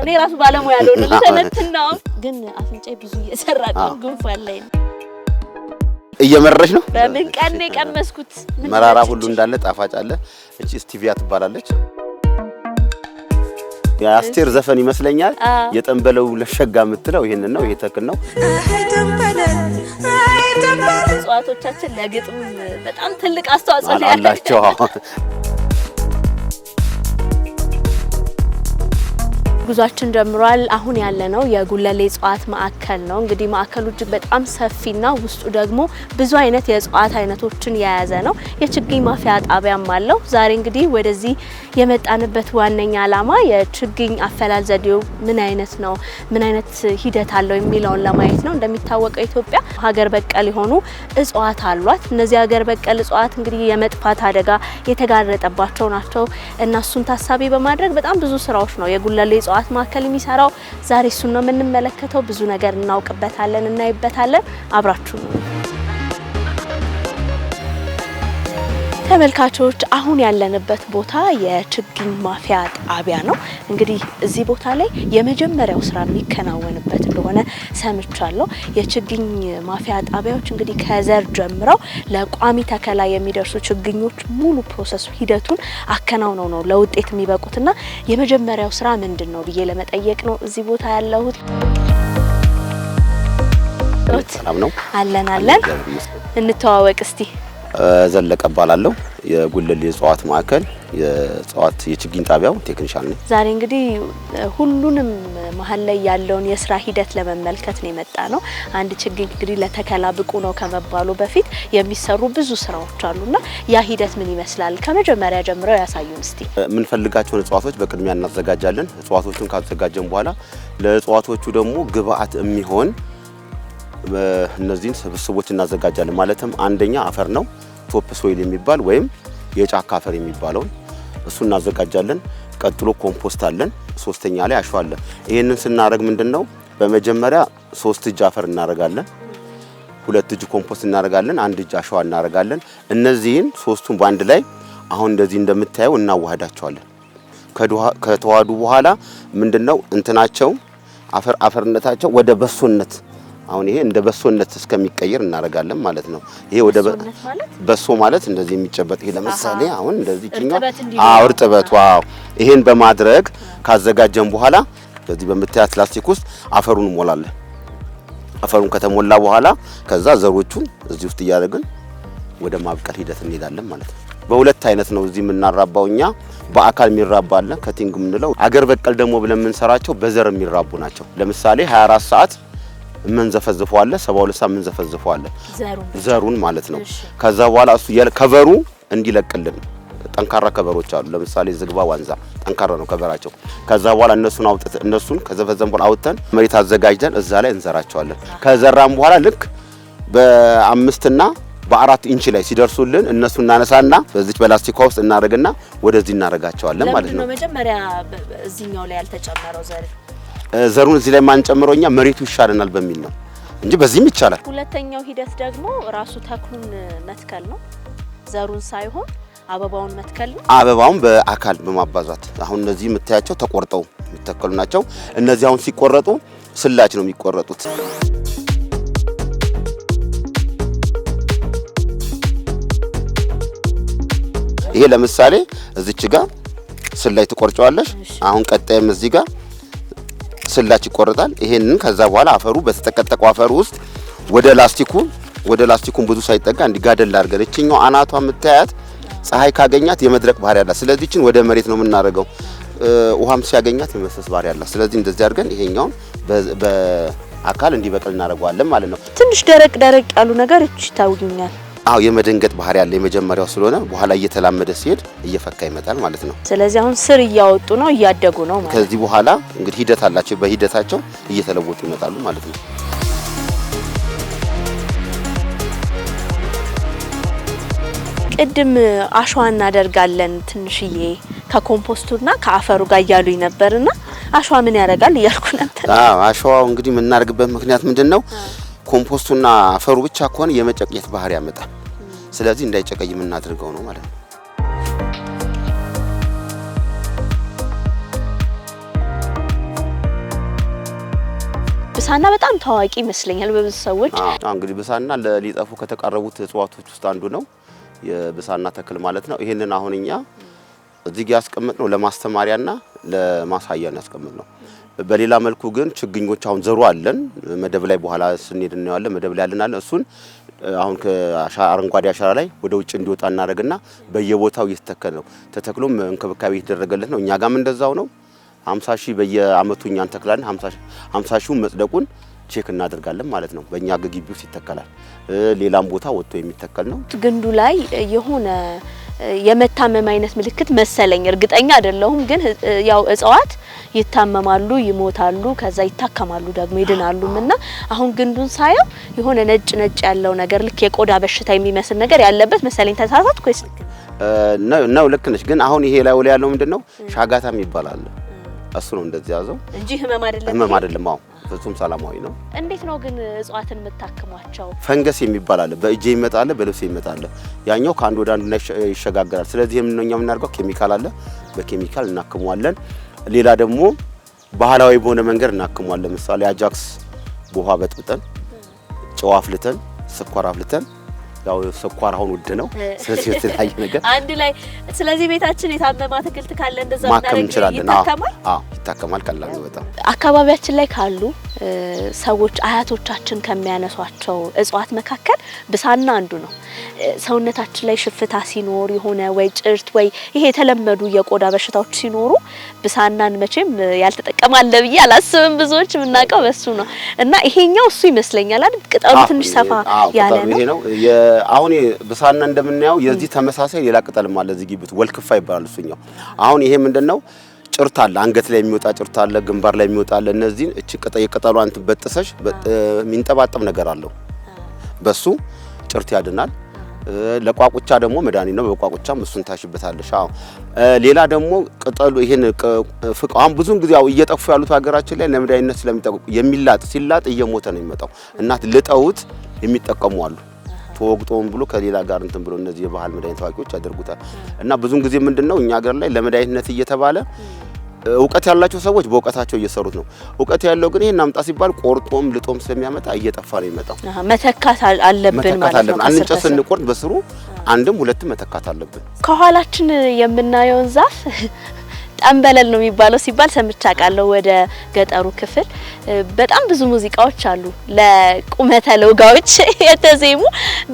እኔ ራሱ ባለሙያ ያለው ለተነትናው ግን አፍንጫዬ ብዙ እየሰራ ነው ጉንፋን ላይ እየመረረሽ ነው በምን ቀን ቀመስኩት መራራ ሁሉ እንዳለ ጣፋጭ አለ እቺ ስቲቪያ ትባላለች የአስቴር ዘፈን ይመስለኛል የጠንበለው ለሸጋ የምትለው ይሄን ነው ይሄ ተክል ነው እጽዋቶቻችን ለግጥም በጣም ትልቅ አስተዋጽኦ አላቸው ጉዟችን ጀምሯል አሁን ያለነው የጉለሌ እጽዋት ማዕከል ነው እንግዲህ ማዕከሉ እጅግ በጣም ሰፊና ውስጡ ደግሞ ብዙ አይነት የእጽዋት አይነቶችን የያዘ ነው የችግኝ ማፍያ ጣቢያም አለው ዛሬ እንግዲህ ወደዚህ የመጣንበት ዋነኛ ዓላማ የችግኝ አፈላል ዘዴው ምን አይነት ነው ምን አይነት ሂደት አለው የሚለውን ለማየት ነው እንደሚታወቀው ኢትዮጵያ ሀገር በቀል የሆኑ እጽዋት አሏት እነዚህ ሀገር በቀል እጽዋት እንግዲህ የመጥፋት አደጋ የተጋረጠባቸው ናቸው እነሱን ታሳቢ በማድረግ በጣም ብዙ ስራዎች ነው የጉለሌ እጽዋት ማዕከል የሚሰራው ዛሬ እሱን ነው የምንመለከተው ብዙ ነገር እናውቅበታለን እናይበታለን አብራችሁ ተመልካቾች አሁን ያለንበት ቦታ የችግኝ ማፍያ ጣቢያ ነው እንግዲህ እዚህ ቦታ ላይ የመጀመሪያው ስራ የሚከናወንበት እንደሆነ ሰምቻለሁ የችግኝ ማፍያ ጣቢያዎች እንግዲህ ከዘር ጀምረው ለቋሚ ተከላ የሚደርሱ ችግኞች ሙሉ ፕሮሰስ ሂደቱን አከናውነው ነው ለውጤት የሚበቁትና የመጀመሪያው ስራ ምንድነው ብዬ ለመጠየቅ ነው እዚህ ቦታ ያለሁት ሰላም ነው አለን እንተዋወቅ እስቲ ዘለቀ ባላለው የጉለሌ እጽዋት ማዕከል የእጽዋት የችግኝ ጣቢያው ቴክኒሻን ነኝ ዛሬ እንግዲህ ሁሉንም መሀል ላይ ያለውን የስራ ሂደት ለመመልከት ነው የመጣ ነው አንድ ችግኝ እንግዲህ ለተከላ ብቁ ነው ከመባሉ በፊት የሚሰሩ ብዙ ስራዎች አሉና ያ ሂደት ምን ይመስላል ከመጀመሪያ ጀምረው ያሳዩን እስቲ ምን ፈልጋቸው እጽዋቶች በቅድሚያ እናዘጋጃለን እጽዋቶቹን ካዘጋጀን በኋላ ለእጽዋቶቹ ደግሞ ግብአት የሚሆን እነዚህን ስብስቦች እናዘጋጃለን ማለትም አንደኛ አፈር ነው ቶፕ ሶይል የሚባል ወይም የጫካ አፈር የሚባለው እሱ እናዘጋጃለን ቀጥሎ ኮምፖስት አለን ሶስተኛ ላይ አሸዋ አለ ይሄንን ስናረግ ምንድነው በመጀመሪያ 3 እጅ አፈር እናረጋለን 2 እጅ ኮምፖስት እናረጋለን 1 እጅ አሸዋ እናረጋለን እነዚህን ሶስቱን ባንድ ላይ አሁን እንደዚህ እንደምታየው እናዋሃዳቸዋለን ከተዋሃዱ በኋላ ምንድነው እንትናቸው አፈርነታቸው ወደ በሶነት አሁን ይሄ እንደ በሶነት እስከሚቀየር እናረጋለን ማለት ነው ይሄ ወደ በሶ ማለት እንደዚህ የሚጨበጥ ይሄ ለምሳሌ አሁን እንደዚህ ጭኛው እርጥበት ዋው ይሄን በማድረግ ካዘጋጀን በኋላ በዚህ በመታያት ፕላስቲክ ውስጥ አፈሩን ሞላለን አፈሩን ከተሞላ በኋላ ከዛ ዘሮቹን እዚህ ውስጥ ያደረግን ወደ ማብቀል ሂደት እንሄዳለን ማለት ነው በሁለት አይነት ነው እዚህ የምናራባውኛ በአካል የሚራባለ ከቲንግ ምንለው አገር በቀል ደግሞ ብለን የምንሰራቸው በዘር የሚራቡ ናቸው ለምሳሌ 24 ሰዓት ምን ዘፈዝፈው አለ 72 ሰዓት ምን ዘፈዝፈው አለ ዘሩን ማለት ነው ከዛ በኋላ እሱ ከቨሩ እንዲለቅልን ጠንካራ ከቨሮች አሉ ለምሳሌ ዝግባ ዋንዛ ጠንካራ ነው ከቨራቸው ከዛ በኋላ እነሱን ከዘፈዘን በኋላ አውጥተን መሬት አዘጋጅተን እዛ ላይ እንዘራቸዋለን ከዘራም በኋላ ልክ በ5 እና በ4 ኢንች ላይ ሲደርሱልን እነሱ እናነሳና በዚህ በላስቲክ ውስጥ እናረግና ወደዚህ እናረጋቸዋለን ማለት ነው ለመጀመሪያ እዚህኛው ላይ ያልተጨመረው ዘሩን እዚህ ላይ ማንጨምሮኛ መሬቱ ይሻለናል በሚል ነው እንጂ በዚህም ይቻላል ሁለተኛው ሂደት ደግሞ ራሱ ተክሉን መትከል ነው ዘሩን ሳይሆን አበባውን መትከል ነው አበባውን በአካል በማባዛት አሁን እነዚህ የምታያቸው ተቆርጠው የሚተከሉ ናቸው እነዚህ አሁን ሲቆረጡ ስላች ነው የሚቆረጡት ይሄ ለምሳሌ እዚች ጋር ስላይ ተቆርጫዋለሽ አሁን ቀጣይም እዚህ ጋር ስላች ይቆርጣል ይሄንን ከዛ በኋላ አፈሩ በተጠቀጠቀው አፈሩ ውስጥ ወደ ላስቲኩን ብዙ ሳይጠጋ እንዲጋደል አድርገለችኛው አናቷ የምታያት ፀሐይ ካገኛት የመድረቅ ባህሪ ያላት ስለዚህ እቺን ወደ መሬት ነው የምናረጋው ውሃም ሲያገኛት የመሰስ ባህሪ ያላት ስለዚህ እንደዚህ አድርገን ይሄኛው በአካል እንዲበቅል እናረጋዋለን ማለት ነው ትንሽ ደረቅ ያሉ ነገሮች ይታውኛል የመደንገጥ ባህሪ ያለ የመጀመሪያው ስለሆነ በኋላ እየተላመደ ሲሄድ እየፈካ ይመጣል ማለት ነው ስለዚህ አሁን ስር እያወጡ ነው እያደጉ ነው ማለት ከዚህ በኋላ እንግዲህ ሂደት አላቸው በሂደታቸው እየተለወጡ ይመጣሉ ማለት ነው ቅድም አሸዋ እናደርጋለን ትንሽዬ ከኮምፖስቱና ከአፈሩ ጋር ያሉኝ ነበርና አሸዋ ምን ያደርጋል እያልኩ ነበር አሸዋው እንግዲህ የምናደርግበት ምክንያት ምንድነው ኮምፖስቱና አፈሩ ብቻ ከሆነ የመጨቅየት ባህሪ ያመጣል ስለዚህ እንዳይጨቀይ የምናደርገው ነው ማለት ነው ብሳና በጣም ታዋቂ ይመስለኛል በብዙ ሰዎች። እንግዲህ ብሳና ሊጠፉ ከተቃረቡት እጽዋቶች ውስጥ አንዱ ነው የብሳና ተክል ማለት ነው። ይሄንን አሁን እኛ እዚህ ጋር ያስቀመጥነው ለማስተማሪያና ለማሳያ ነው ያስቀመጥነው። በሌላ መልኩ ግን ችግኞች አሁን ዘሩ አለን መደብ ላይ በኋላ ስንሄድ እናያለን። መደብ ላይ ያለናል እሱን አሁን ከአረንጓዴ አሻራ ላይ ወደ ውጭ እንዲወጣ እናደርግና በየቦታው እየተተከለ ነው። ተተክሎም እንክብካቤ እየተደረገለት ነው። እኛ ጋርም እንደዛው ነው። 50 ሺህ በየአመቱ እኛ እንተክላለን። 50 ሺው መጽደቁን ቼክ እናደርጋለን ማለት ነው። በእኛ ግቢ ውስጥ ይተከላል። ሌላም ቦታ ወጥቶ የሚተከል ነው። ግንዱ ላይ የሆነ የመታመም አይነት ምልክት መሰለኝ፣ እርግጠኛ አይደለሁም። ግን ያው እጽዋት ይታመማሉ፣ ይሞታሉ፣ ከዛ ይታከማሉ ደግሞ ይድናሉና አሁን ግንዱን ሳየው የሆነ ነጭ ያለው ነገር ልክ የቆዳ በሽታ የሚመስል ነገር ያለበት መሰለኝ። ተሳሳትኩ ወይስ ነው? ልክ ነሽ። ግን አሁን ይሄ ላይ ያለው ምንድነው? ሻጋታም ይባላል። እሱ ነው እንደዚህ ያዘው እንጂ ህመም አይደለም። አዎ ፍጹም ሰላማዊ ነው። እንዴት ነው ግን እጽዋትን የምታክሟቸው? ፈንገስ የሚባል አለ። በእጄ ይመጣል፣ በልብስ ይመጣል። ያኛው ከአንድ ወደ አንድ ይሸጋገራል። ስለዚህ የምንኛ የምናደርገው ኬሚካል አለ። በኬሚካል እናክሟለን። ሌላ ደግሞ ባህላዊ በሆነ መንገድ እናክሟለን። ለምሳሌ አጃክስ በውሃ በጥብጠን ጨው አፍልተን ስኳር አፍልተን ያው ስኳር አሁን ውድ ነው። ስለዚህ የተለያየ ነገር አንድ ላይ ስለዚህ ቤታችን የታመመ አትክልት ካለ እንደዛ እናደርጋለን። ይታከማል። ቀላል ነው በጣም። አካባቢያችን ላይ ካሉ ሰዎች አያቶቻችን ከሚያነሷቸው እጽዋት መካከል ብሳና አንዱ ነው። ሰውነታችን ላይ ሽፍታ ሲኖር የሆነ ወይ ጭርት ወይ ይሄ የተለመዱ የቆዳ በሽታዎች ሲኖሩ ብሳናን መቼም ያልተጠቀመ አለ ብዬ አላስብም። ብዙዎች የምናውቀው በሱ ነው እና ይሄኛው እሱ ይመስለኛል አይደል? ቅጠሉ ትንሽ ሰፋ ያለ ነው። አሁን ብሳና እንደምናየው የዚህ ተመሳሳይ ሌላ ቅጠልም አለ እዚህ ግቢት ወልክፋ ይባላል እሱኛው። አሁን ይሄ ምንድነው? ጭርት አለ፣ አንገት ላይ የሚወጣ ጭርት አለ፣ ግንባር ላይ የሚወጣ አለ። እነዚህን እቺ የቅጠሏን ትበጥሰሽ የሚንጠባጠብ ነገር አለው። በሱ ጭርት ያድናል። ለቋቁቻ ደግሞ መድኃኒት ነው። በቋቁቻም እሱን ታሽበታለሽ። አዎ ሌላ ደግሞ ቅጠሉ ይሄን ፍቃውን ብዙን ጊዜ ያው እየጠፉ ያሉት ሀገራችን ላይ ለመድኃኒትነት ስለሚጠቁ የሚላጥ ሲላጥ እየሞተ ነው የሚመጣው። እናት ልጠውት የሚጠቀሙ አሉ። ተወግጦም ብሎ ከሌላ ጋር እንትን ብሎ እነዚህ የባህል መድኃኒት ታዋቂዎች ያደርጉታል። እና ብዙን ጊዜ ምንድነው እኛ ሀገር ላይ ለመድኃኒትነት እየተባለ እውቀት ያላቸው ሰዎች በእውቀታቸው እየሰሩት ነው። እውቀት ያለው ግን ይሄን አምጣ ሲባል ቆርጦም ልጦም ስለሚያመጣ እየጠፋ ነው የሚመጣው። መተካት አለብን ማለት ነው። አንጨት ስንቆርጥ በስሩ አንድም ሁለትም መተካት አለብን። ከኋላችን የምናየውን ዛፍ ጠንበለል ነው የሚባለው ሲባል ሰምቼ አውቃለሁ። ወደ ገጠሩ ክፍል በጣም ብዙ ሙዚቃዎች አሉ ለቁመተ ለውጋዎች የተዜሙ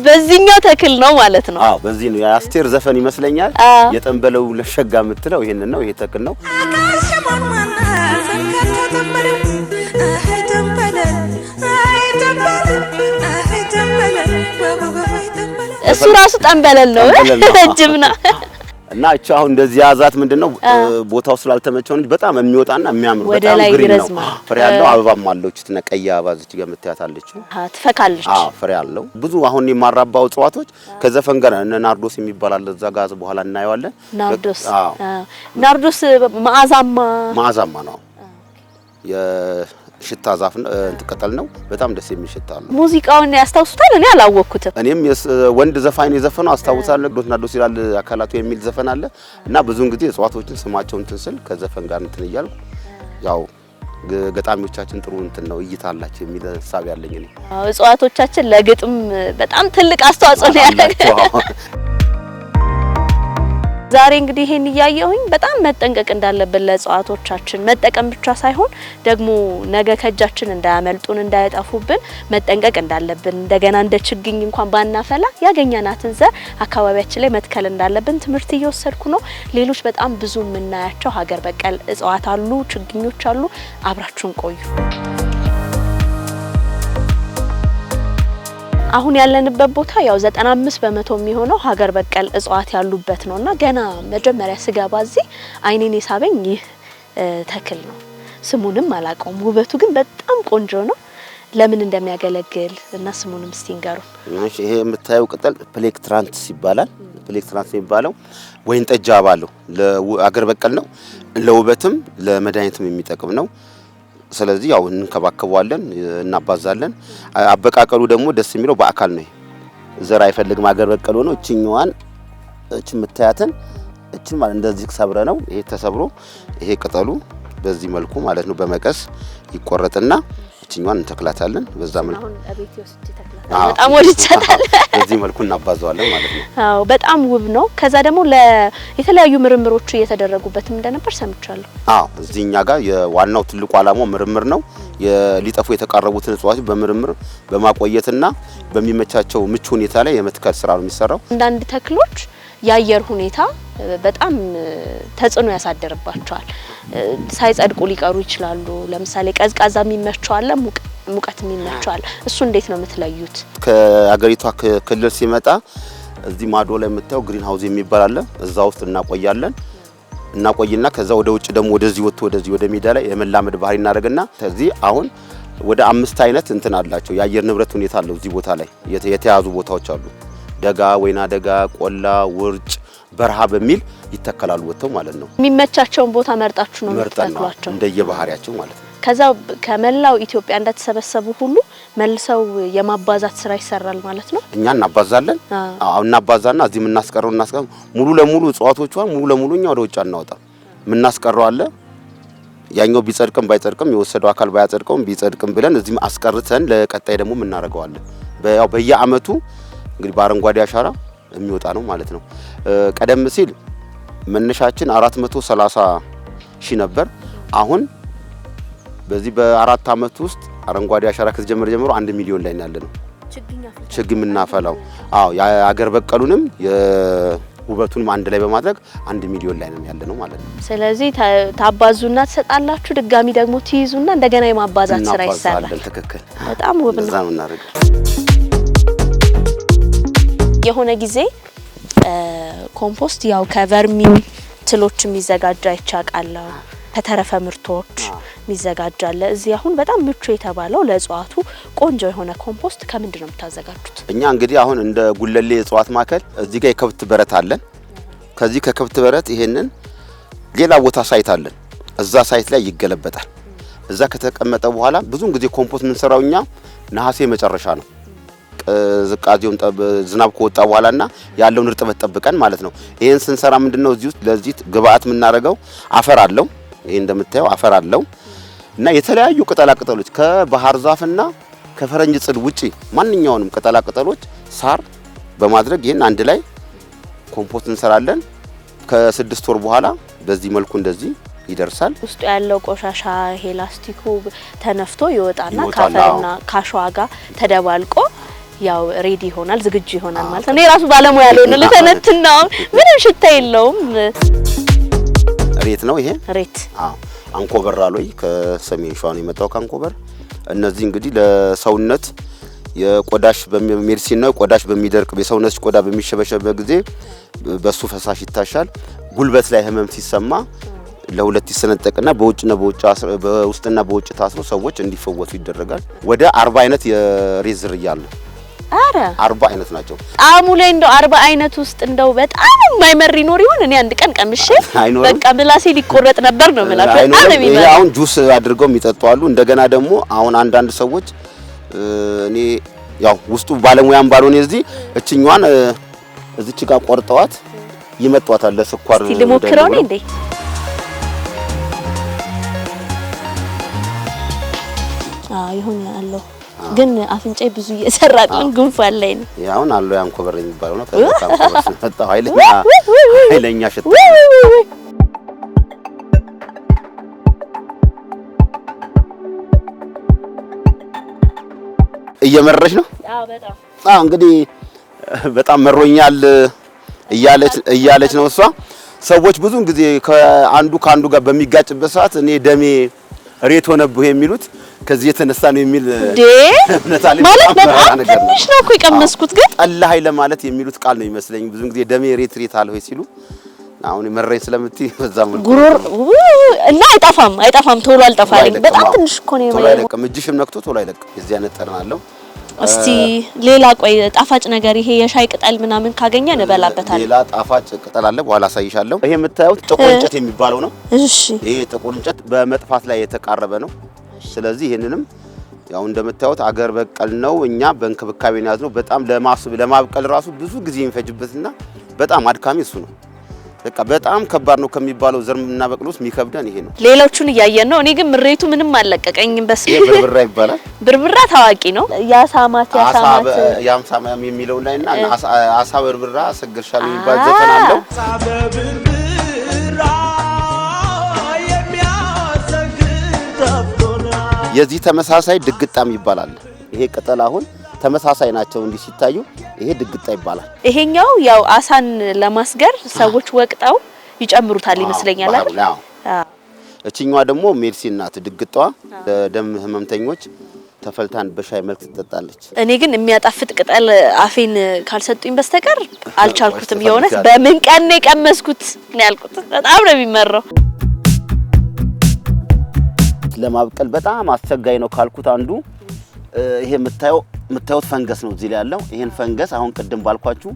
በዚህኛው ተክል ነው ማለት ነው። አዎ በዚህ ነው። የአስቴር ዘፈን ይመስለኛል የጠንበለው ለሸጋ የምትለው ይሄን ነው። ይሄ ተክል ነው። እሱ ራሱ ጠንበለል ነው ረጅም ነው። እና እቺ አሁን እንደዚህ ያዛት ምንድነው ቦታው ስላልተመቸው እንጂ በጣም የሚወጣና የሚያምር በጣም ግሪን ነው። ፍሬ ያለው አበባም አለው። እቺ ተነቀያ አበባ እዚህ ጋር የምታያታለች ትፈካለች። አዎ ፍሬ ያለው ብዙ አሁን የማራባው እጽዋቶች ከዘፈን ጋር እነ ናርዶስ የሚባል አለ እዛ ጋር በኋላ እናየዋለን። ናርዶስ ናርዶስ መዓዛማ ነው። የሽታ ዛፍ ቅጠል ነው። በጣም ደስ የሚል ሽታ አለው። ሙዚቃውን ያስታውሱታል? እኔ አላወቅኩትም። እኔም ወንድ ዘፋኝ የዘፈነው አስታውሳለሁ። ዶት ናርዶስ ይላል አካላቱ የሚል ዘፈን አለ እና ብዙውን ጊዜ እጽዋቶችን ስማቸውን እንትን ስል ከዘፈን ጋር እንትን እያልኩ ያው ገጣሚዎቻችን ጥሩ እንትን ነው እይታ አላቸው የሚል ሐሳብ ያለኝ እኔ። እጽዋቶቻችን ለግጥም በጣም ትልቅ አስተዋጽኦ ነው ያላቸው። ዛሬ እንግዲህ ይሄን እያየሁኝ በጣም መጠንቀቅ እንዳለብን ለእጽዋቶቻችን መጠቀም ብቻ ሳይሆን ደግሞ ነገ ከእጃችን እንዳያመልጡን እንዳያጠፉብን መጠንቀቅ እንዳለብን እንደገና እንደ ችግኝ እንኳን ባናፈላ ያገኘናትን ዘር አካባቢያችን ላይ መትከል እንዳለብን ትምህርት እየወሰድኩ ነው። ሌሎች በጣም ብዙ የምናያቸው ሀገር በቀል እጽዋት አሉ፣ ችግኞች አሉ። አብራችሁን ቆዩ። አሁን ያለንበት ቦታ ያው 95% የሚሆነው ሀገር በቀል እጽዋት ያሉበት ነውና ገና መጀመሪያ ስገባ እዚህ አይኔን የሳበኝ ይህ ተክል ነው። ስሙንም አላውቀውም። ውበቱ ግን በጣም ቆንጆ ነው። ለምን እንደሚያገለግል እና ስሙንም እስቲ ንገሩ። እሺ ይሄ የምታየው ቅጠል ፕሌክትራንትስ ይባላል። ፕሌክትራንትስ የሚባለው ወይን ጠጅ አበባ አለው። ለሀገር በቀል ነው። ለውበትም ለመድኃኒትም የሚጠቅም ነው። ስለዚህ ያው እንከባከበዋለን እናባዛለን። አበቃቀሉ ደግሞ ደስ የሚለው በአካል ነው። ዘር አይፈልግም። ሀገር በቀል ነው። እቺኛዋን እቺ የምታያትን እቺ ማለት እንደዚህ ሰብረ ነው። ይሄ ተሰብሮ ይሄ ቅጠሉ በዚህ መልኩ ማለት ነው በመቀስ ይቆረጥና እችኛዋን እንተክላታለን። በዛ መልኩ አሁን አቤት ይወስድ ተክላታለን። በጣም ወድቻታል። በዚህ መልኩ እናባዛዋለን ማለት ነው። አዎ በጣም ውብ ነው። ከዛ ደግሞ የተለያዩ ምርምሮች እየተደረጉበትም እንደነበር ሰምቻለሁ። አዎ እዚህኛ ጋር የዋናው ትልቁ ዓላማው ምርምር ነው። ሊጠፉ የተቃረቡትን እጽዋቶች በምርምር በማቆየትና በሚመቻቸው ምቹ ሁኔታ ላይ የመትከል ስራ ነው የሚሰራው። አንዳንድ ተክሎች የአየር ሁኔታ በጣም ተጽዕኖ ያሳደርባቸዋል። ሳይጸድቁ ሊቀሩ ይችላሉ። ለምሳሌ ቀዝቃዛ የሚመቸው አለ፣ ሙቀት የሚመቸው አለ። እሱ እንዴት ነው የምትለዩት? ከሀገሪቷ ክልል ሲመጣ እዚህ ማዶ ላይ የምታየው ግሪን ሃውስ የሚባል አለ። እዛ ውስጥ እናቆይና ከዛ ወደ ውጭ ደግሞ ወደዚህ ወጥቶ ወደዚህ ወደ ሜዳ ላይ የመላመድ ባህሪ እናደርግና ከዚህ አሁን ወደ 5 አይነት እንትን አላቸው። የአየር ንብረት ሁኔታ አለው። እዚህ ቦታ ላይ የተያዙ ቦታዎች አሉ። ደጋ፣ ወይና ደጋ፣ ቆላ፣ ውርጭ፣ በረሃ በሚል ይተከላሉ ወጥተው ማለት ነው። የሚመቻቸውን ቦታ መርጣችሁ ነው የምትተክሏቸው እንደየባህሪያቸው ማለት ነው። ከዛ ከመላው ኢትዮጵያ እንደተሰበሰቡ ሁሉ መልሰው የማባዛት ስራ ይሰራል ማለት ነው። እኛ እናባዛለን። አዎ እናባዛና እዚህ የምናስቀረው ሙሉ ለሙሉ እጽዋቶቿን ሙሉ ለሙሉ እኛ ወደ ውጭ አናወጣም። የምናስቀረው አለ። ያኛው ቢጸድቅም ባይጸድቅም የወሰደው አካል ባያጸድቀውም ቢጸድቅም ብለን እዚህ አስቀርተን ለቀጣይ ደግሞ እናደርገዋለን። በየአመቱ እንግዲህ በአረንጓዴ አሻራ የሚወጣ ነው ማለት ነው። ቀደም ሲል መነሻችን 430 ሺህ ነበር። አሁን በዚህ በ4 አመት ውስጥ አረንጓዴ አሻራ ከተጀመረ ጀምሮ 1 ሚሊዮን ላይ ያለነው ችግኝ የምናፈላው። አዎ የአገር በቀሉንም የውበቱንም አንድ ላይ በማድረግ 1 ሚሊዮን ላይ ነው ያለነው ማለት ነው። ስለዚህ ታባዙና ተሰጣላችሁ፣ ድጋሚ ደግሞ ትይዙና እንደገና የማባዛት ስራ ይሰራል። ትክክል። በጣም ውብ ነው። እዛ ነው እናደርግ። የሆነ ጊዜ ኮምፖስት ያው ከቨርሚ ትሎች የሚዘጋጅ አይቻቃለሁ። ከተረፈ ምርቶች የሚዘጋጃለ። እዚህ አሁን በጣም ምቹ የተባለው ለእጽዋቱ ቆንጆ የሆነ ኮምፖስት ከምንድን ነው የምታዘጋጁት? እኛ እንግዲህ አሁን እንደ ጉለሌ እጽዋት ማዕከል እዚህ ጋር የከብት በረት አለን። ከዚህ ከከብት በረት ይሄንን ሌላ ቦታ ሳይት አለን። እዛ ሳይት ላይ ይገለበጣል። እዛ ከተቀመጠ በኋላ ብዙውን ጊዜ ኮምፖስት የምንሰራው እኛ ነሐሴ መጨረሻ ነው። ዝቃዜውን ዝናብ ከወጣ በኋላና ያለውን እርጥበት ጠብቀን ማለት ነው። ይሄን ስንሰራ ምንድነው እዚህ ውስጥ ለዚህ ግብአት የምናደርገው አፈር አለው። ይሄ እንደምታየው አፈር አለው እና የተለያዩ ቅጠላ ቅጠሎች ከባህር ዛፍና ከፈረንጅ ጽድ ውጪ ማንኛውንም ቅጠላ ቅጠሎች ሳር በማድረግ ይሄን አንድ ላይ ኮምፖስት እንሰራለን። ከ6 ወር በኋላ በዚህ መልኩ እንደዚህ ይደርሳል። ውስጡ ያለው ቆሻሻ ይሄ ላስቲኩ ተነፍቶ ይወጣና ካፈርና ካሸዋ ጋር ተደባልቆ ያው ሬዲ ይሆናል፣ ዝግጁ ይሆናል ማለት ነው። እኔ ራሱ ባለሙያ ያለውን ለተነትናው ምንም ሽታ የለውም። ሬት ነው ይሄ ሬት። አዎ አንኮበር አሎይ ከሰሜን ሸዋ ነው የመጣው ካንኮበር። እነዚህ እንግዲህ ለሰውነት የቆዳሽ በሜዲሲን ነው። ቆዳሽ በሚደርቅ በሰውነት ቆዳ በሚሸበሸበ ጊዜ በሱ ፈሳሽ ይታሻል። ጉልበት ላይ ህመም ሲሰማ ለሁለት ይሰነጠቅና በውስጥና በውጭ ታስሮ ሰዎች እንዲፈወሱ ይደረጋል። ወደ 40 አይነት የሬት ዝርያ አለ። አረ 40 አይነት ናቸው። ጣዕሙ ላይ እንደው 40 አይነት ውስጥ እንደው በጣም የማይመር ይኖር ይሆን? እኔ አንድ ቀን ቀምሼ በቃ ምላሴ ሊቆረጥ ነበር ነው ማለት ነው። ይሄ አሁን ጁስ አድርገው የሚጠጡ አሉ። እንደገና ደግሞ አሁን አንዳንድ ሰዎች እኔ ያው ውስጡ ባለሙያም ባልሆነ እችኛዋን እዚች ጋር ቆርጠዋት ይመጣዋታል ለስኳር። እስቲ ልሞክረው ነው እንዴ? ይሁን አለው ግን አፍንጫ ብዙ እየሰራልኝ ጉንፋን ላይ ነው። ያውን አለው ያንኮበር የሚባለው ነው። ከካንኮበር ስለመጣው ኃይለኛ ሽታ እየመረሽ ነው። አዎ በጣም እንግዲህ በጣም መሮኛል እያለች ነው እሷ። ሰዎች ብዙን ጊዜ ከአንዱ ጋር በሚጋጭበት ሰዓት እኔ ደሜ ሬት ሆነብህ የሚሉት ከዚህ የተነሳ ነው የሚል ማለት በጣም ትንሽ ነው እኮ የቀመስኩት። ግን ጠላ ኃይለ ማለት የሚሉት ቃል ነው ይመስለኝ። ብዙን ጊዜ ደሜ ሬት አለ ወይ ሲሉ አሁን መረኝ ስለምትይ በዛም ጉሮር እና አይጠፋም ቶሎ አልጠፋልኝ። በጣም ትንሽ እኮ ነው ቶሎ አይለቅም። እጅሽም ነክቶ ቶሎ አይለቅም። የዚህ አይነት ጠረን አለው። እስቲ ሌላ ቆይ ጣፋጭ ነገር ይሄ የሻይ ቅጠል ምናምን ካገኘን እበላበታለሁ። ሌላ ጣፋጭ ቅጠል አለ፣ በኋላ አሳይሻለሁ። ይሄ የምታዩት ጥቁር እንጨት የሚባለው ነው። እሺ ይሄ ጥቁር እንጨት በመጥፋት ላይ የተቃረበ ነው። ስለዚህ ይሄንንም ያው እንደምታዩት አገር በቀል ነው። እኛ በእንክብካቤ ነው ያዝነው። በጣም ለማብቀል ራሱ ብዙ ጊዜ የሚፈጅበትና በጣም አድካሚ እሱ ነው። በቃ በጣም ከባድ ነው ከሚባለው ዘር የምናበቅሉት የሚከብደን ይሄ ነው። ሌሎቹን እያየን ነው። እኔ ግን ምሬቱ ምንም አለቀቀኝም። በስመ ይሄ ብርብራ ይባላል። ብርብራ ታዋቂ ነው። ያሳማት ያምሳማም የሚለው ላይና አሳ ብርብራ ሰግርሻ የሚባል ዘፈን አለው። የዚህ ተመሳሳይ ድግጣም ይባላል። ይሄ ቅጠል አሁን ተመሳሳይ ናቸው እንዲህ ሲታዩ ይሄ ድግጣ ይባላል። ይሄኛው ያው አሳን ለማስገር ሰዎች ወቅጠው ይጨምሩታል ይመስለኛል አይደል? እቺኛዋ ደግሞ ሜዲሲን ናት። ድግጣዋ ለደም ህመምተኞች ተፈልታን በሻይ መልክ ትጠጣለች። እኔ ግን የሚያጣፍጥ ቅጠል አፌን ካልሰጡኝ በስተቀር አልቻልኩትም። የሆነስ በምን ቀን ነው የቀመስኩት ነው ያልኩት። በጣም ነው የሚመረው። ለማብቀል በጣም አስቸጋሪ ነው ካልኩት አንዱ ይሄ የምታዩት ፈንገስ ነው እዚህ ላይ ያለው። ይሄን ፈንገስ አሁን ቅድም ባልኳችሁ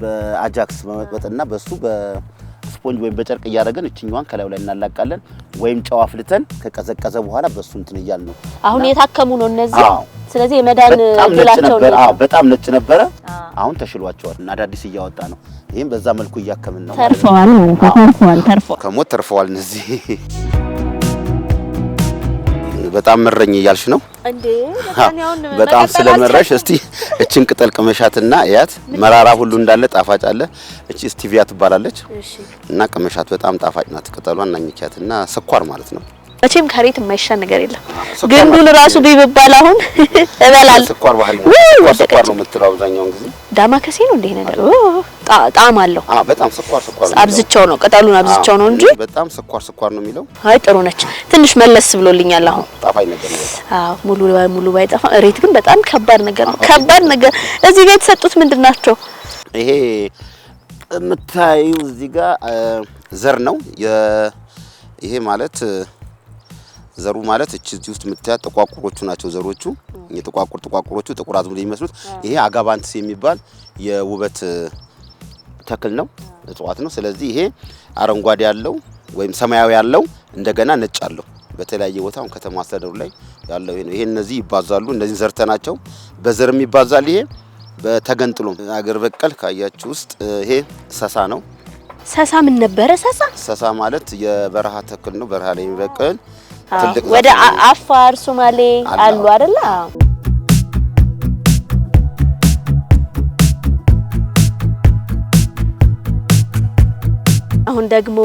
በአጃክስ በመጥበጥና በሱ በስፖንጅ ወይም በጨርቅ እያደረገን እቺኛዋን ከላዩ ላይ እናላቃለን ወይም ጨው አፍልተን ከቀዘቀዘ በኋላ በሱ እንትን እያልን ነው። አሁን የታከሙ ነው እነዚህ። ስለዚህ የመዳን እድላቸው ነው። በጣም ነጭ ነበረ፣ አሁን ተሽሏቸዋል እና አዳዲስ እያወጣ ነው። ይሄን በዛ መልኩ እያከምን ነው። ተርፈዋል ማለት ነው። ተርፈዋል፣ ከሞት ተርፈዋል እነዚህ። በጣም መረኝ እያልሽ ነው እንዴ? በጣም ስለመረሽ እስቲ እቺን ቅጠል ቅመሻትና እያት። መራራ ሁሉ እንዳለ ጣፋጭ አለ። እቺ ስቲቪያ ትባላለች እና ቅመሻት በጣም ጣፋጭ ናት። ቅጠሏን እናኝቻትና ስኳር ማለት ነው። መቼም ከሬት የማይሻል ነገር የለም። ግንዱን ራሱ ቢበባል አሁን እበላለሁ። ስኳር ባህል ነው። ስኳር ነው የምትለው አብዛኛውን ጊዜ ዳማከሴ ነው እንዴ ነገር ጣዕም አለው። በጣም ስኳር ነው። አብዝቻው ነው ቅጠሉን አብዝቻው ነው እንጂ በጣም ስኳር ነው የሚለው። አይ ጥሩ ነች። ትንሽ መለስ ብሎልኛል አሁን። ጣፋጭ ነገር ነው። ሙሉ ባይጠፋ ሬት ግን በጣም ከባድ ነገር ነው። ከባድ ነገር። እዚህ ጋር የተሰጡት ምንድናቸው? ይሄ የምታዩ እዚህ ጋር ዘር ነው። ይሄ ማለት ዘሩ ማለት እዚህ ውስጥ የምታያት ጥቋቁሮቹ ናቸው ዘሮቹ። ጥቋቁሮቹ ጥቁር አዝሙድ የሚመስሉት ይሄ አጋባንትስ የሚባል የውበት ተክል ነው፣ እጽዋት ነው። ስለዚህ ይሄ አረንጓዴ ያለው ወይም ሰማያዊ ያለው እንደገና ነጭ አለው። በተለያየ ቦታ አሁን ከተማ አስተዳደሩ ላይ ያለው ይሄ ነው። ይሄ እነዚህ ይባዛሉ። እነዚህ ዘርተናቸው በዘርም ይባዛል። ይሄ በተገንጥሎ አገር በቀል ካያችሁ ውስጥ ይሄ ሰሳ ነው። ሰሳ ምን ነበረ? ሰሳ ማለት የበረሃ ተክል ነው። በረሃ ላይ የሚበቅል ወደ አፋር ሶማሌ አሉ አይደል? አሁን ደግሞ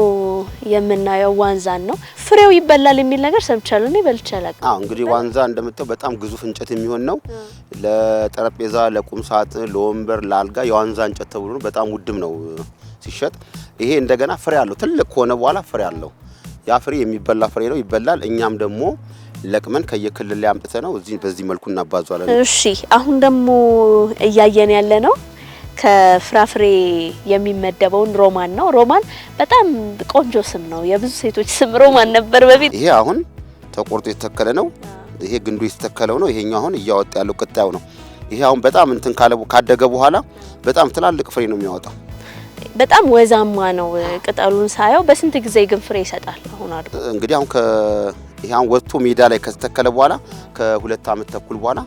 የምናየው ዋንዛን ነው። ፍሬው ይበላል የሚል ነገር ሰምቻለሁ። እኔ በልቻለሁ። እንግዲህ ዋንዛ እንደምታው በጣም ግዙፍ እንጨት የሚሆን ነው። ለጠረጴዛ፣ ለቁም ሳጥን፣ ለወንበር፣ ለአልጋ የዋንዛ እንጨት ተብሎ ነው። በጣም ውድም ነው ሲሸጥ። ይሄ እንደገና ፍሬ አለው። ትልቅ ከሆነ በኋላ ፍሬ አለው። ያ ፍሬ የሚበላ ፍሬ ነው፣ ይበላል። እኛም ደግሞ ለቅመን ከየክልል ላይ አምጥተን ነው በዚህ መልኩ እናባዟለን። እሺ አሁን ደግሞ እያየን ያለ ነው ከፍራፍሬ የሚመደበውን ሮማን ነው። ሮማን በጣም ቆንጆ ስም ነው። የብዙ ሴቶች ስም ሮማን ነበር በፊት። ይሄ አሁን ተቆርጦ የተተከለ ነው። ይሄ ግንዱ የተተከለው ነው። ይሄኛው አሁን እያወጣ ያለው ቅጣዩ ነው። ይሄ አሁን በጣም እንትን ካደገ በኋላ በጣም ትላልቅ ፍሬ ነው የሚያወጣው። በጣም ወዛማ ነው። ቅጠሉን ሳየው በስንት ጊዜ ግን ፍሬ ይሰጣል? አሁን አድርጎ እንግዲህ አሁን ይሄን ወጥቶ ሜዳ ላይ ከተተከለ በኋላ ከ2 ዓመት ተኩል በኋላ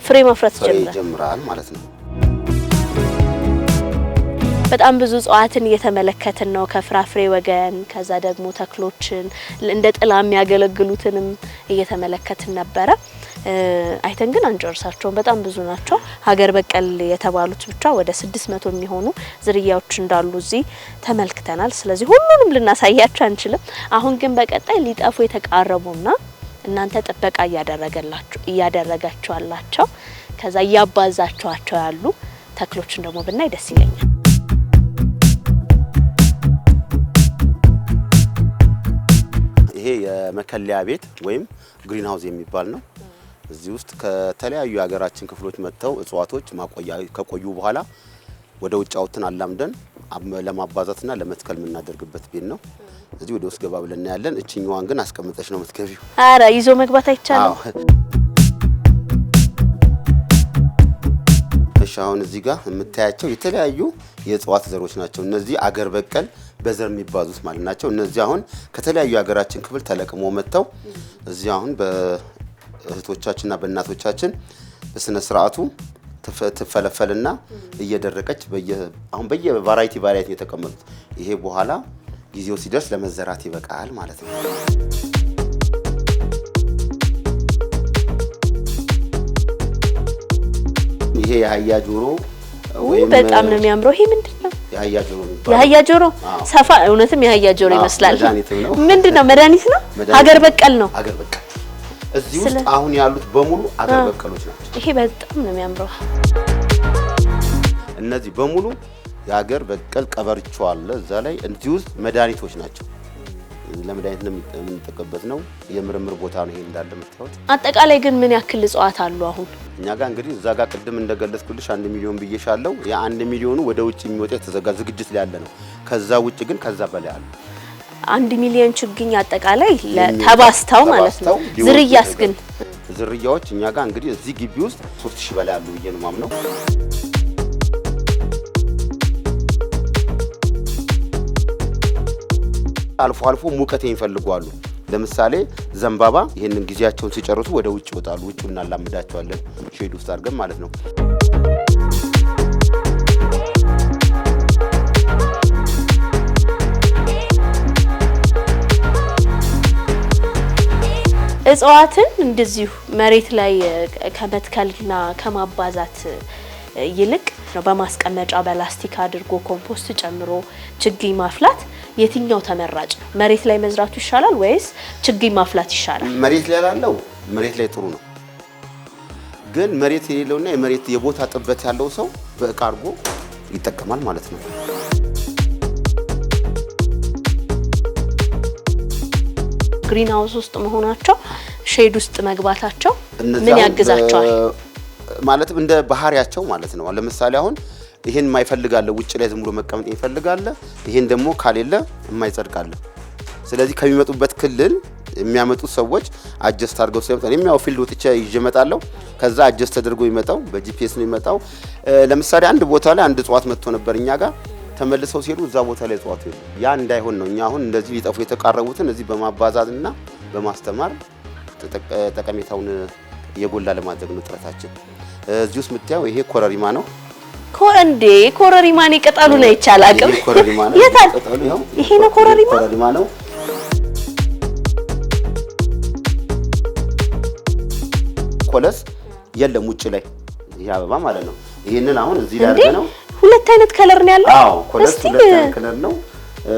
ፍሬ ማፍራት ይጀምራል ማለት ነው። በጣም ብዙ እጽዋትን እየተመለከትን ነው ከፍራፍሬ ወገን። ከዛ ደግሞ ተክሎችን እንደ ጥላ የሚያገለግሉትንም እየተመለከትን ነበረ። አይተን ግን አንጨርሳቸውም። በጣም ብዙ ናቸው። ሀገር በቀል የተባሉት ብቻ ወደ 600 የሚሆኑ ዝርያዎች እንዳሉ እዚህ ተመልክተናል። ስለዚህ ሁሉንም ልናሳያቸው አንችልም። አሁን ግን በቀጣይ ሊጠፉ የተቃረቡና እናንተ ጥበቃ እያደረጋችኋላቸው ከዛ እያባዛችኋቸው ያሉ ተክሎችን ደግሞ ብናይ ደስ ይለኛል። ይሄ የመከለያ ቤት ወይም ግሪን ሃውስ የሚባል ነው። እዚህ ውስጥ ከተለያዩ የሀገራችን ክፍሎች መጥተው እጽዋቶች ማቆያ ከቆዩ በኋላ ወደ ውጭ አውጥተን አላምደን ለማባዛትና ለመትከል የምናደርግበት ቤት ነው። እዚህ ወደ ውስጥ ገባ ብለን ያለን። እቺኛዋን ግን አስቀምጠሽ ነው የምትገቢው። አረ ይዞ መግባት አይቻልም። እሺ አሁን እዚህ ጋር የምታያቸው የተለያዩ የእጽዋት ዘሮች ናቸው። እነዚህ አገር በቀል በዘር የሚባዙት ማለት ናቸው። እነዚህ አሁን ከተለያዩ የሀገራችን ክፍል ተለቅሞ መጥተው እዚህ አሁን በእህቶቻችንና በእናቶቻችን በስነ ስርዓቱ ትፈለፈልና እየደረቀች አሁን በየቫራይቲ የተቀመጡት ይሄ በኋላ ጊዜው ሲደርስ ለመዘራት ይበቃል ማለት ነው። ይሄ የአህያ ጆሮ ወይ በጣም ነው የሚያምረው። ይሄ ምንድነው? የአህያ ጆሮ ነው። የአህያ ጆሮ ሰፋ እውነትም የአህያ ጆሮ ይመስላል። ምንድነው? መድኃኒት ነው? ሀገር በቀል ነው። ሀገር በቀል እዚህ ውስጥ አሁን ያሉት በሙሉ ሀገር በቀሎች ናቸው። ይሄ በጣም ነው የሚያምረው። እነዚህ በሙሉ የሀገር በቀል ቀበርቾ አለ እዛ ላይ። እዚህ ውስጥ መድኃኒቶች ናቸው። ለመድኃኒት የምንጠቀምበት ነው። የምርምር ቦታ ነው ይሄ እንዳለ የምታዩት። አጠቃላይ ግን ምን ያክል እጽዋት አሉ አሁን እኛ ጋር? እንግዲህ እዛ ጋር ቅድም እንደገለጽኩልሽ 1 ሚሊዮን ብዬሻለሁ። ያ1 ሚሊዮኑ ወደ ውጭ የሚወጣ የተዘጋጀ ዝግጅት ላይ ያለ ነው። ከዛ ውጭ ግን ከዛ በላይ አሉ። 1 ሚሊዮን ችግኝ አጠቃላይ ተባስተው ማለት ነው። ዝርያስ ግን ዝርያዎች እኛ ጋር እንግዲህ እዚህ ግቢ ውስጥ 3000 በላይ አሉ ብዬ ነው የማምነው። አልፎ አልፎ ሙቀት ይፈልጋሉ። ለምሳሌ ዘንባባ ይሄንን ጊዜያቸውን ሲጨርሱ ወደ ውጭ ይወጣሉ። ውጭ እናላምዳቸዋለን ሼድ ውስጥ አድርገን ማለት ነው። እጽዋትን እንደዚሁ መሬት ላይ ከመትከልና ከማባዛት ይልቅ ነው በማስቀመጫ በላስቲክ አድርጎ ኮምፖስት ጨምሮ ችግኝ ማፍላት የትኛው ተመራጭ ነው? መሬት ላይ መዝራቱ ይሻላል ወይስ ችግኝ ማፍላት ይሻላል? መሬት ላይ ያለው መሬት ላይ ጥሩ ነው። ግን መሬት የሌለውና የመሬት የቦታ ጥበት ያለው ሰው በእቃ አድርጎ ይጠቀማል ማለት ነው። ግሪን ሃውስ ውስጥ መሆናቸው ሼድ ውስጥ መግባታቸው ምን ያግዛቸዋል? ማለትም እንደ ባህሪያቸው ማለት ነው። ለምሳሌ አሁን ይሄን የማይፈልጋለ ውጭ ላይ ዝም ብሎ መቀመጥ ይፈልጋለ። ይሄን ደግሞ ካሌለ የማይጸድቃለ። ስለዚህ ከሚመጡበት ክልል የሚያመጡ ሰዎች አጀስት አድርገው ስለመጣ እኔም ያው ፊልድ ወጥቼ ይጀመጣለሁ። ከዛ አጀስት ተደርጎ ይመጣው በጂፒኤስ ነው ይመጣው። ለምሳሌ አንድ ቦታ ላይ አንድ እጽዋት መጥቶ ነበር እኛ ጋር ተመልሰው ሲሄዱ እዛ ቦታ ላይ እጽዋቱ የለም። ያ እንዳይሆን ነው እኛ አሁን እንደዚህ ሊጠፉ የተቃረቡትን እዚህ በማባዛትና በማስተማር ጠቀሜታውን የጎላ ለማድረግ ነው ጥረታችን። እዚህ ውስጥ የምታየው ይሄ ኮረሪማ ነው። እንዴ ኮረሪማን ይቀጣሉ ነው ይቻላል። ይሄ ኮረሪማ ነው። ይሄ ነው ኮረሪማ ነው። ኮለስ የለም ውጭ ላይ ይሄ አበባ ማለት ነው። ይሄንን አሁን እዚህ ላይ አድርገን ነው። ሁለት አይነት ከለር ነው ያለው። አዎ ኮለስ ሁለት አይነት ከለር ነው።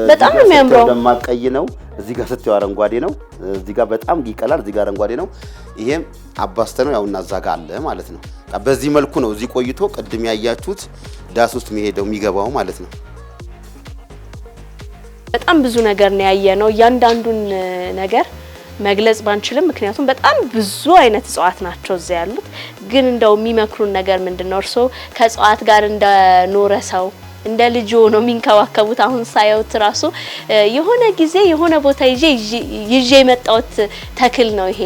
በጣም ነው የሚያምረው። ደማቅ ቀይ ነው። እዚህ ጋር ስትዩ አረንጓዴ ነው። እዚህ ጋር በጣም ይቀላል። እዚህ ጋር አረንጓዴ ነው። ይሄም አባስተነው ያውና እዛ ጋር አለ ማለት ነው። በዚህ መልኩ ነው እዚህ ቆይቶ ቅድም ያያችሁት ዳስ ውስጥ የሚገባው ማለት ነው። በጣም ብዙ ነገር ነው ያየነው። እያንዳንዱን ነገር መግለጽ ባንችልም ምክንያቱም በጣም ብዙ አይነት እጽዋት ናቸው እዛ ያሉት። ግን እንደው የሚመክሩን ነገር ምንድነው? እርሶ ከእጽዋት ጋር እንደኖረ ሰው እንደ ልጅ ሆኖ የሚንከባከቡት አሁን ሳይውት ራሱ የሆነ ጊዜ የሆነ ቦታ ይዤ የመጣሁት ተክል ነው ይሄ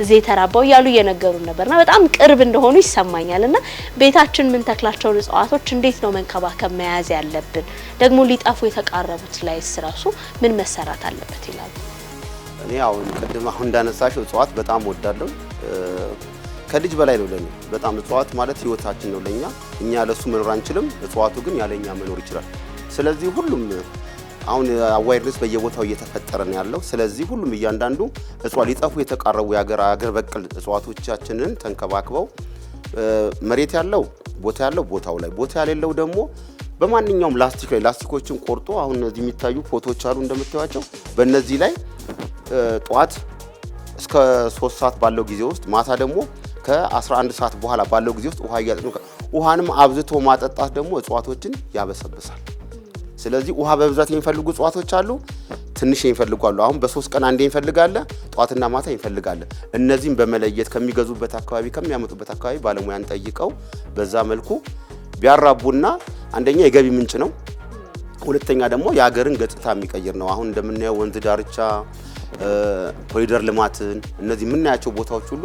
እዚህ ተራባው ያሉ እየነገሩን ነበርና በጣም ቅርብ እንደሆኑ ይሰማኛልና ቤታችን ምን ተክላቸውን እጽዋቶች እንዴት ነው መንከባከብ መያዝ ያለብን? ደግሞ ሊጣፉ የተቃረቡት ላይስ ራሱ ምን መሰራት አለበት ይላሉ? እኔ አሁን ቅድም እንዳነሳሽው እጽዋት በጣም ወዳለሁ። ከልጅ በላይ ነው ለኔ። በጣም እጽዋት ማለት ህይወታችን ነው ለኛ። እኛ ለሱ መኖር አንችልም፣ እጽዋቱ ግን ያለኛ መኖር ይችላል። ስለዚህ ሁሉም አሁን አዋይርነስ በየቦታው እየተፈጠረ ነው ያለው። ስለዚህ ሁሉም እያንዳንዱ እጽዋት ሊጠፉ የተቃረቡ የሀገር በቀል እጽዋቶቻችንን ተንከባክበው መሬት ያለው ቦታ ያለው ቦታው ላይ፣ ቦታ ያሌለው ደግሞ በማንኛውም ላስቲክ ላይ ላስቲኮችን ቆርጦ አሁን እዚህ የሚታዩ ፎቶዎች አሉ እንደምታዩቸው በእነዚህ ላይ ጧት እስከ 3 ሰዓት ባለው ጊዜ ውስጥ ማታ ደግሞ ከ11 ሰዓት በኋላ ባለው ጊዜ ውስጥ ውሃ እያጠጡ ውሃንም አብዝቶ ማጠጣት ደግሞ እጽዋቶችን ያበሰብሳል። ስለዚህ ውሃ በብዛት የሚፈልጉ እጽዋቶች አሉ፣ ትንሽ የሚፈልጉ አሉ። አሁን በ3 ቀን አንዴ ይፈልጋል፣ ጧትና ማታ ይፈልጋል። እነዚህም በመለየት ከሚገዙበት አካባቢ ከሚያመጡበት አካባቢ ባለሙያን ጠይቀው በዛ መልኩ ቢያራቡና አንደኛ የገቢ ምንጭ ነው፣ ሁለተኛ ደግሞ የሀገርን ገጽታ የሚቀይር ነው። አሁን እንደምናየው ወንዝ ዳርቻ ኮሪደር ልማትን እነዚህ የምናያቸው ቦታዎች ሁሉ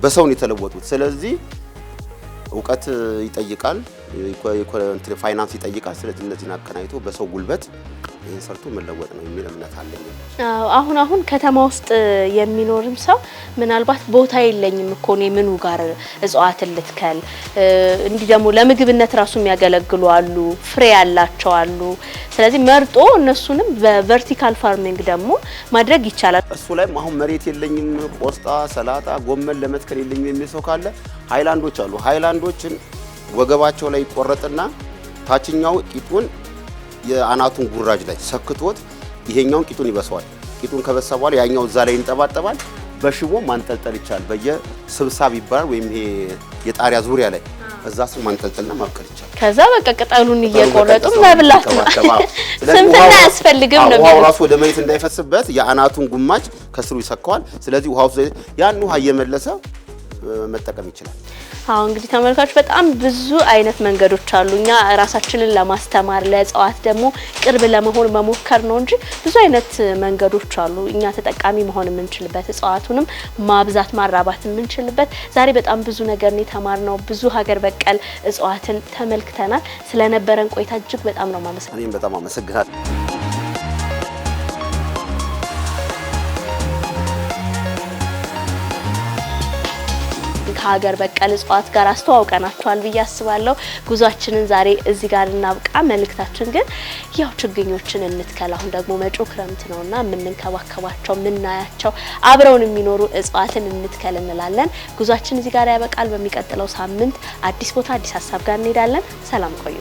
በሰውን የተለወጡት። ስለዚህ እውቀት ይጠይቃል፣ ፋይናንስ ይጠይቃል። ስለዚህ እነዚህን አቀናይቶ በሰው ጉልበት ይሄን ሰርቶ መለወጥ ነው የሚል እምነት አለኝ። አሁን ከተማ ውስጥ የሚኖርም ሰው ምናልባት ቦታ የለኝም እኮ ነው ምኑ ጋር እጽዋትን ልትከል እንዲ ደግሞ ለምግብነት ራሱ የሚያገለግሉ አሉ ፍሬ ያላቸው አሉ ስለዚህ መርጦ እነሱንም በቨርቲካል ፋርሚንግ ደግሞ ማድረግ ይቻላል እሱ ላይ አሁን መሬት የለኝም ቆስጣ ሰላጣ ጎመን ለመትከል የለኝም የሚል ሰው ካለ ሃይላንዶች አሉ ሃይላንዶችን ወገባቸው ላይ ቆረጥና ታችኛው ቂጡን የአናቱን ጉራጅ ላይ ሰክቶት ይሄኛውን ቂጡን ይበሰዋል ቂጡን ከበሰዋል ያኛው እዛ ላይ እንጠባጠባል በሽቦ ማንጠልጠል ይቻላል በየስብሳብ ይባላል ወይም ይሄ የጣሪያ ዙሪያ ላይ እዛ ስር ማንጠልጠልና ማብቀል ይቻላል ከዛ በቃ ቅጠሉን እየቆረጡ መብላት ነው ስንፍና ያስፈልግም ነው ውሃው ራሱ ወደ መሬት እንዳይፈስበት የአናቱን ጉማጅ ከስሩ ይሰካዋል ስለዚህ ውሃው ያን ውሃ እየመለሰ መጠቀም ይችላል አሁን እንግዲህ ተመልካቾች በጣም ብዙ አይነት መንገዶች አሉኛ ራሳችንን ለማስተማር ለእጽዋት ደግሞ ቅርብ ለመሆን መሞከር ነው እንጂ ብዙ አይነት መንገዶች አሉ እኛ ተጠቃሚ መሆን የምንችልበት እጽዋቱንም ማብዛት ማራባት የምንችልበት ዛሬ በጣም ብዙ ነገር ነው የተማርነው ብዙ ሀገር በቀል እጽዋትን ተመልክተናል ስለነበረን ቆይታ እጅግ በጣም ነው ማመሰግናለሁ እኔም በጣም አመሰግናለሁ ከሀገር በቀል እጽዋት ጋር አስተዋውቀናችኋል ብዬ አስባለሁ ጉዟችንን ዛሬ እዚህ ጋር እናብቃ መልእክታችን ግን ያው ችግኞችን እንትከል አሁን ደግሞ መጪው ክረምት ነውና ምንንከባከባቸው ምናያቸው አብረውን የሚኖሩ እጽዋትን እንትከል እንላለን ጉዟችን እዚህ ጋር ያበቃል በሚቀጥለው ሳምንት አዲስ ቦታ አዲስ ሀሳብ ጋር እንሄዳለን ሰላም ቆዩ